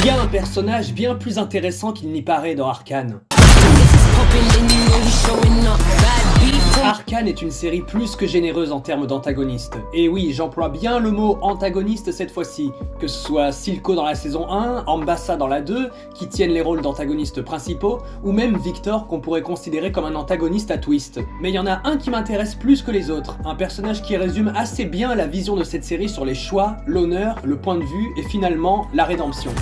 Il y a un personnage bien plus intéressant qu'il n'y paraît dans Arcane. Arcane est une série plus que généreuse en termes d'antagonistes. Et oui, j'emploie bien le mot antagoniste cette fois-ci, que ce soit Silco dans la saison 1, Ambassa dans la 2, qui tiennent les rôles d'antagonistes principaux, ou même Victor qu'on pourrait considérer comme un antagoniste à twist. Mais il y en a un qui m'intéresse plus que les autres, un personnage qui résume assez bien la vision de cette série sur les choix, l'honneur, le point de vue et finalement la rédemption.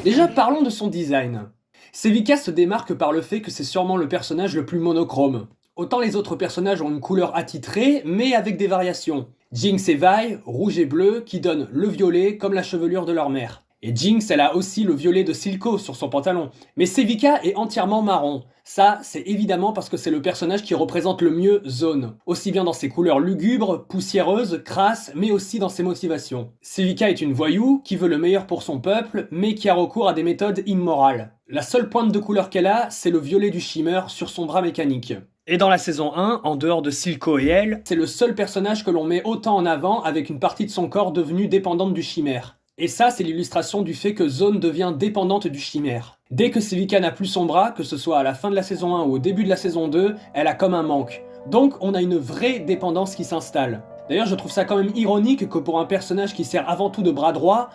Déjà parlons de son design. Sevika se démarque par le fait que c'est sûrement le personnage le plus monochrome. Autant les autres personnages ont une couleur attitrée, mais avec des variations. Jinx et Vi, rouge et bleu, qui donnent le violet comme la chevelure de leur mère. Et Jinx, elle a aussi le violet de Silco sur son pantalon. Mais Sevika est entièrement marron. Ça, c'est évidemment parce que c'est le personnage qui représente le mieux Zone. Aussi bien dans ses couleurs lugubres, poussiéreuses, crasses, mais aussi dans ses motivations. Sevika est une voyou qui veut le meilleur pour son peuple, mais qui a recours à des méthodes immorales. La seule pointe de couleur qu'elle a, c'est le violet du shimmer sur son bras mécanique. Et dans la saison 1, en dehors de Silco et elle, c'est le seul personnage que l'on met autant en avant avec une partie de son corps devenue dépendante du chimère. Et ça, c'est l'illustration du fait que Zone devient dépendante du chimère. Dès que Sevika n'a plus son bras, que ce soit à la fin de la saison 1 ou au début de la saison 2, elle a comme un manque. Donc on a une vraie dépendance qui s'installe. D'ailleurs, je trouve ça quand même ironique que pour un personnage qui sert avant tout de bras droit,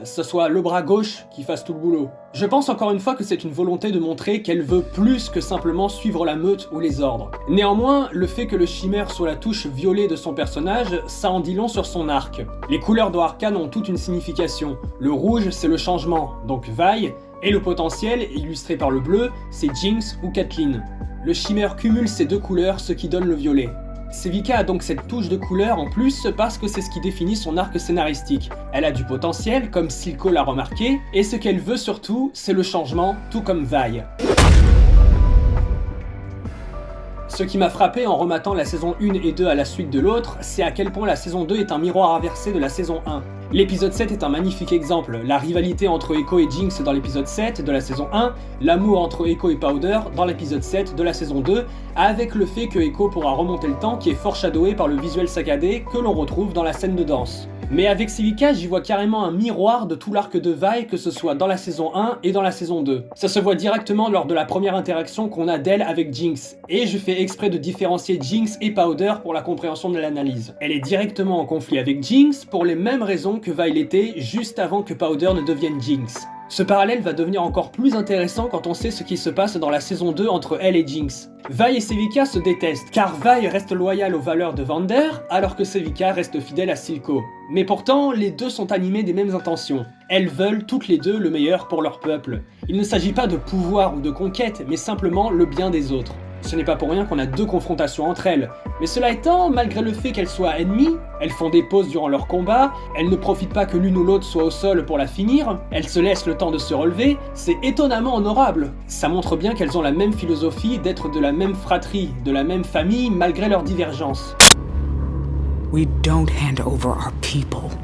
ce soit le bras gauche qui fasse tout le boulot. Je pense encore une fois que c'est une volonté de montrer qu'elle veut plus que simplement suivre la meute ou les ordres. Néanmoins, le fait que le chimère soit la touche violet de son personnage, ça en dit long sur son arc. Les couleurs de Arcane ont toute une signification. Le rouge, c'est le changement, donc Vi, et le potentiel, illustré par le bleu, c'est Jinx ou Caitlyn. Le chimère cumule ces deux couleurs, ce qui donne le violet. Sevika a donc cette touche de couleur en plus parce que c'est ce qui définit son arc scénaristique. Elle a du potentiel, comme Silco l'a remarqué, et ce qu'elle veut surtout, c'est le changement, tout comme Vi. Ce qui m'a frappé en rematant la saison 1 et 2 à la suite de l'autre, c'est à quel point la saison 2 est un miroir inversé de la saison 1. L'épisode 7 est un magnifique exemple, la rivalité entre Echo et Jinx dans l'épisode 7 de la saison 1, l'amour entre Echo et Powder dans l'épisode 7 de la saison 2, avec le fait que Echo pourra remonter le temps qui est foreshadowé par le visuel saccadé que l'on retrouve dans la scène de danse. Mais avec Sevika, j'y vois carrément un miroir de tout l'arc de Vi, que ce soit dans la saison 1 et dans la saison 2. Ça se voit directement lors de la première interaction qu'on a d'elle avec Jinx, et je fais exprès de différencier Jinx et Powder pour la compréhension de l'analyse. Elle est directement en conflit avec Jinx pour les mêmes raisons que Vi l'était juste avant que Powder ne devienne Jinx. Ce parallèle va devenir encore plus intéressant quand on sait ce qui se passe dans la saison 2 entre elle et Jinx. Vi et Sevika se détestent, car Vi reste loyal aux valeurs de Vander, alors que Sevika reste fidèle à Silco. Mais pourtant, les deux sont animés des mêmes intentions. Elles veulent toutes les deux le meilleur pour leur peuple. Il ne s'agit pas de pouvoir ou de conquête, mais simplement le bien des autres. Ce n'est pas pour rien qu'on a deux confrontations entre elles. Mais cela étant, malgré le fait qu'elles soient ennemies, elles font des pauses durant leur combat, elles ne profitent pas que l'une ou l'autre soit au sol pour la finir, elles se laissent le temps de se relever, c'est étonnamment honorable. Ça montre bien qu'elles ont la même philosophie d'être de la même fratrie, de la même famille, malgré leurs divergences. We don't hand over our people.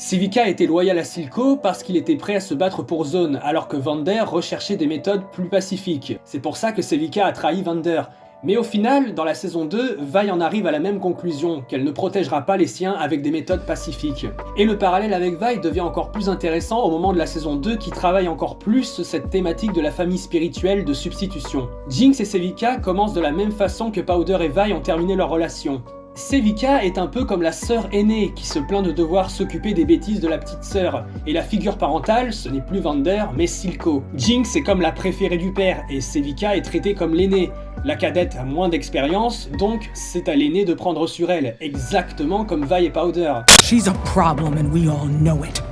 Sevika était loyal à Silco parce qu'il était prêt à se battre pour Zone, alors que Vander recherchait des méthodes plus pacifiques. C'est pour ça que Sevika a trahi Vander. Mais au final, dans la saison 2, Vi en arrive à la même conclusion, qu'elle ne protégera pas les siens avec des méthodes pacifiques. Et le parallèle avec Vi devient encore plus intéressant au moment de la saison 2 qui travaille encore plus cette thématique de la famille spirituelle de substitution. Jinx et Sevika commencent de la même façon que Powder et Vi ont terminé leur relation. Sevika est un peu comme la sœur aînée qui se plaint de devoir s'occuper des bêtises de la petite sœur, et la figure parentale, ce n'est plus Vander, mais Silco. Jinx est comme la préférée du père, et Sevika est traitée comme l'aînée. La cadette a moins d'expérience, donc c'est à l'aînée de prendre sur elle, exactement comme Vi et Powder. She's a problem and we all know it.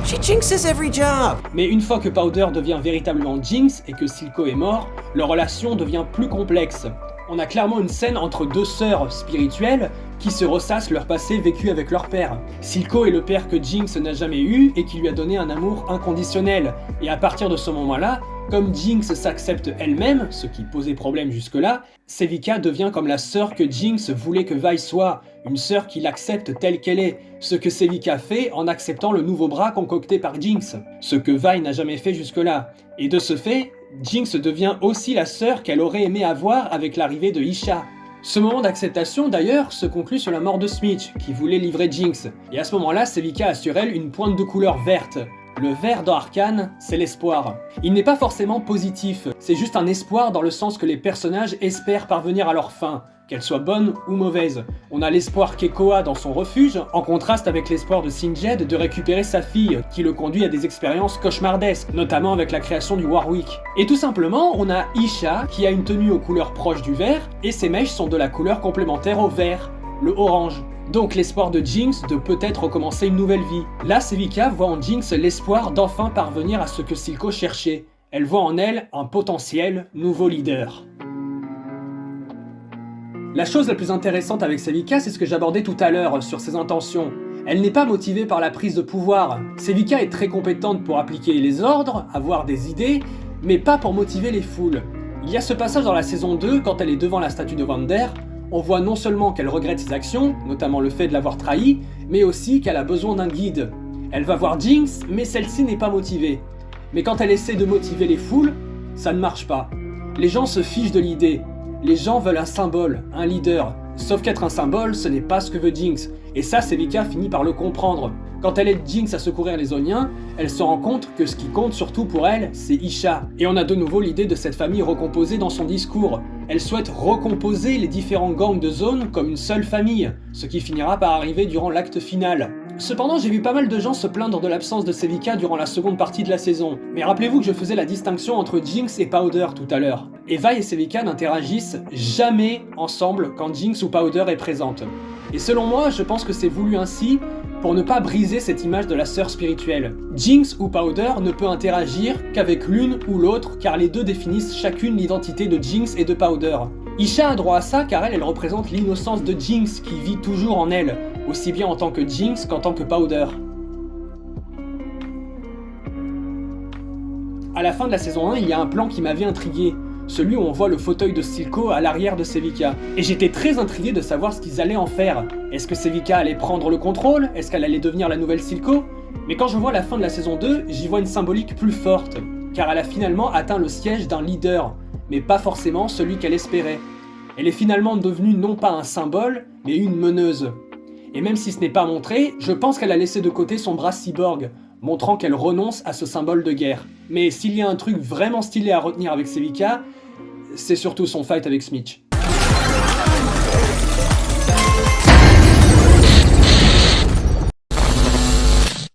She jinxes every job. Mais une fois que Powder devient véritablement Jinx et que Silco est mort, leur relation devient plus complexe. On a clairement une scène entre deux sœurs spirituelles qui se ressassent leur passé vécu avec leur père. Silco est le père que Jinx n'a jamais eu et qui lui a donné un amour inconditionnel. Et à partir de ce moment-là, comme Jinx s'accepte elle-même, ce qui posait problème jusque-là, Sevika devient comme la sœur que Jinx voulait que Vi soit, une sœur qui l'accepte telle qu'elle est, ce que Sevika fait en acceptant le nouveau bras concocté par Jinx, ce que Vi n'a jamais fait jusque-là. Et de ce fait, Jinx devient aussi la sœur qu'elle aurait aimé avoir avec l'arrivée de Isha. Ce moment d'acceptation d'ailleurs se conclut sur la mort de Smitch, qui voulait livrer Jinx, et à ce moment-là, Sevika a sur elle une pointe de couleur verte. Le vert dans Arcane, c'est l'espoir. Il n'est pas forcément positif, c'est juste un espoir dans le sens que les personnages espèrent parvenir à leur fin, qu'elle soit bonne ou mauvaise. On a l'espoir qu'Ekoa dans son refuge, en contraste avec l'espoir de Singed de récupérer sa fille, qui le conduit à des expériences cauchemardesques, notamment avec la création du Warwick. Et tout simplement, on a Isha, qui a une tenue aux couleurs proches du vert, et ses mèches sont de la couleur complémentaire au vert, le orange. Donc l'espoir de Jinx de peut-être recommencer une nouvelle vie. Là, Sevika voit en Jinx l'espoir d'enfin parvenir à ce que Silco cherchait. Elle voit en elle un potentiel nouveau leader. La chose la plus intéressante avec Sevika, c'est ce que j'abordais tout à l'heure sur ses intentions. Elle n'est pas motivée par la prise de pouvoir. Sevika est très compétente pour appliquer les ordres, avoir des idées, mais pas pour motiver les foules. Il y a ce passage dans la saison 2, quand elle est devant la statue de Vander, on voit non seulement qu'elle regrette ses actions, notamment le fait de l'avoir trahi, mais aussi qu'elle a besoin d'un guide. Elle va voir Jinx, mais celle-ci n'est pas motivée. Mais quand elle essaie de motiver les foules, ça ne marche pas. Les gens se fichent de l'idée. Les gens veulent un symbole, un leader. Sauf qu'être un symbole, ce n'est pas ce que veut Jinx. Et ça, Sevika finit par le comprendre. Quand elle aide Jinx à secourir les Oniens, elle se rend compte que ce qui compte surtout pour elle, c'est Isha. Et on a de nouveau l'idée de cette famille recomposée dans son discours. Elle souhaite recomposer les différents gangs de zone comme une seule famille, ce qui finira par arriver durant l'acte final. Cependant, j'ai vu pas mal de gens se plaindre de l'absence de Sevika durant la seconde partie de la saison. Mais rappelez-vous que je faisais la distinction entre Jinx et Powder tout à l'heure. Et Vi et Sevika n'interagissent jamais ensemble quand Jinx ou Powder est présente. Et selon moi, je pense que c'est voulu ainsi pour ne pas briser cette image de la sœur spirituelle. Jinx ou Powder ne peut interagir qu'avec l'une ou l'autre car les deux définissent chacune l'identité de Jinx et de Powder. Isha a droit à ça car elle représente l'innocence de Jinx qui vit toujours en elle, aussi bien en tant que Jinx qu'en tant que Powder. À la fin de la saison 1, il y a un plan qui m'avait intrigué, celui où on voit le fauteuil de Silco à l'arrière de Sevika. Et j'étais très intrigué de savoir ce qu'ils allaient en faire. Est-ce que Sevika allait prendre le contrôle? Est-ce qu'elle allait devenir la nouvelle Silco? Mais quand je vois la fin de la saison 2, j'y vois une symbolique plus forte, car elle a finalement atteint le siège d'un leader, mais pas forcément celui qu'elle espérait. Elle est finalement devenue non pas un symbole, mais une meneuse. Et même si ce n'est pas montré, je pense qu'elle a laissé de côté son bras cyborg, montrant qu'elle renonce à ce symbole de guerre. Mais s'il y a un truc vraiment stylé à retenir avec Sevika, c'est surtout son fight avec Smitch.